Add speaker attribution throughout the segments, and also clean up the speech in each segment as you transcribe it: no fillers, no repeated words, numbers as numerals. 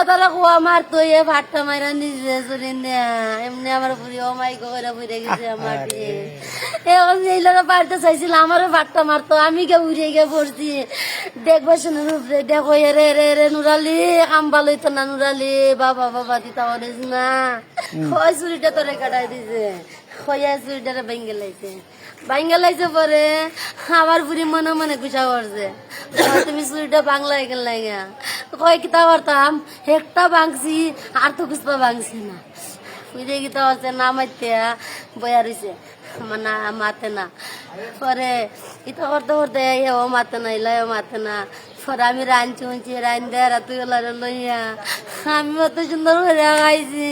Speaker 1: তারা কোয়া মারতো এ ভাতটা মাইরা নিজে চুরি নেয়া এমনি আমার পুরি ও মাই গোরা পুড়ে গেছে আমার এখন এই লোক বাড়িতে চাইছিল আমারও ভাতটা মারতো আমি কে উড়ে গিয়ে পড়ছি দেখবো শুনে রূপরে দেখো এরে রে রে নুরালি কাম্বা লইতো না নুরালি বাবা বাবা দিতা অনেক না ওই চুরিটা তোরে কাটাই দিছে খয়া চুরিটারে ভেঙে লাইছে ভাঙ্গা লাইছে পরে আমার বুড়ি মনে মনে গুছা করছে তুমি চুরিটা বাংলা এখান লাগা কয় কিতা করতাম একটা ভাঙছি আর তো খুচপা ভাঙছি না বুঝে কিতা হচ্ছে না মারতে বয়া রয়েছে মানে মাতে না পরে ইটা করতে করতে ও মাতে না ইলাও মাতে না পরে আমি রাঁধছি উঁচি রান দেয় তুই লইয়া আমি অত সুন্দর করে খাইছি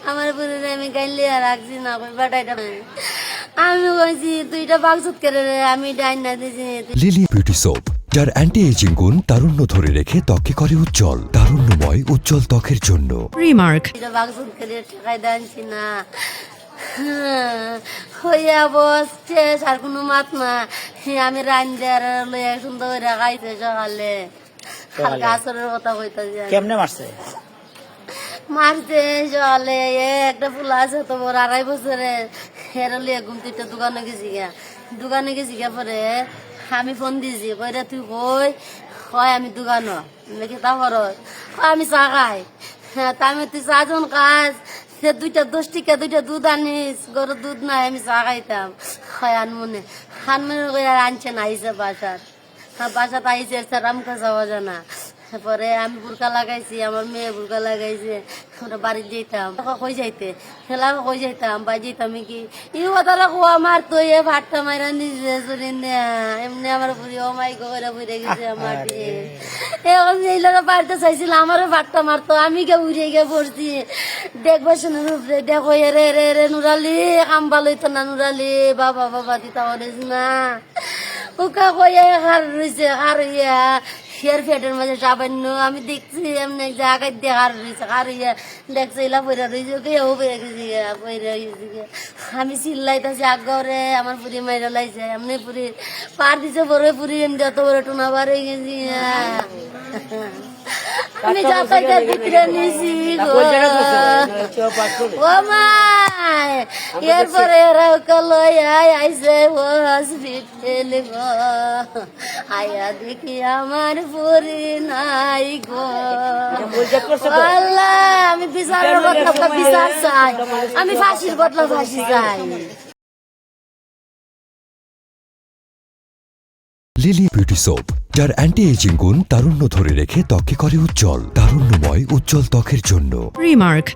Speaker 1: আমার বুড়ি আমি গাইলে রাখছি না বেটাইটা আমি বলছি তুইটা বাক্সত করে রে আমি ডাইন না দিছি
Speaker 2: লিলি বিউটি সোপ যার অ্যান্টি এজিং গুণ তারুণ্য ধরে রেখে ত্বকে করে উজ্জ্বল তারুণ্যময় উজ্জ্বল ত্বকের জন্য
Speaker 3: রিমার্ক
Speaker 1: এটা বাক্সত করে ঠেকাই দাঁড়ছি না হইয়া বসছে আর কোনো মাত না আমি রান দেয়ার লইয়া সুন্দর করে খাইছে সকালে হালকা আসরের কথা কইতে
Speaker 4: কেমনে মারছে
Speaker 1: মারছে সকালে একটা ফুলা আছে তো বড় 2.5 বছরে হেরে লিয়ে ঘুমতিটা দোকানে গেছি গা পরে আমি ফোন দিছি কইরা তুই কই হয় আমি দোকান নাকি তা খরচ আমি চা খাই তা আমি তুই চা যখন কাজ সে 10 টিকা 2টা দুধ আনিস গরুর দুধ নাই আমি চা খাইতাম হয় আনমনে কইরা আনছে না আইসে বাসাত আইসে রামকা যাওয়া জানা পরে আমি বুরকা লাগাইছি আমার মেয়ে বুরকা লাগাইছে আমরা বাড়ি যেতাম কই যাইতে খেলা কই যাইতাম বাই যেতাম কি ইও তারা কোয়া মারতো এ ভাতটা মাইরা নিজে চুরি নেয়া এমনি আমার পুরি ও মাই গোরা পুড়ে গেছে আমার এখন এই লোক বাড়িতে চাইছিল আমারও ভাতটা মারতো আমি কে উড়ে গিয়ে পড়ছি দেখবো শুনে রূপরে দেখো এরে রে রে নুরালি কাম্বা লইতো না নুরালি বাবা বাবা দিতা অনেক না ওকা কয়ে হার রয়েছে হার ইয়া হের ফেটের মাঝে সাবান্য আমি দেখছি এমনি জায়গায় দিয়ে হার রয়েছে হার ইয়া দেখছে এলা পয়রা রয়েছে কেউ পেয়ে গেছি পয়রা গেছি আমি চিল্লাইতেছি আগে আমার পুরি মাইরা লাইছে এমনি পুরি পার দিছে বড় পুরি এমনি যত বড় টুনা বার হয়ে গেছি আমি যাতায়াতের ভিতরে নিয়েছি ও মাই এরপরে এরা আইসে হসপিটাল গো আয়া দেখি আমার পরি নাই গো আল্লাহ আমি বিচারের বদলা বিচার চাই আমি ফাঁসির বদলা ফাঁসি চাই
Speaker 2: লিলি বিউটি সোপ যার অ্যান্টি এজিং গুণ তারুণ্য ধরে রেখে ত্বকে করে উজ্জ্বল তারুণ্যময় উজ্জ্বল ত্বকের জন্য
Speaker 3: রিমার্ক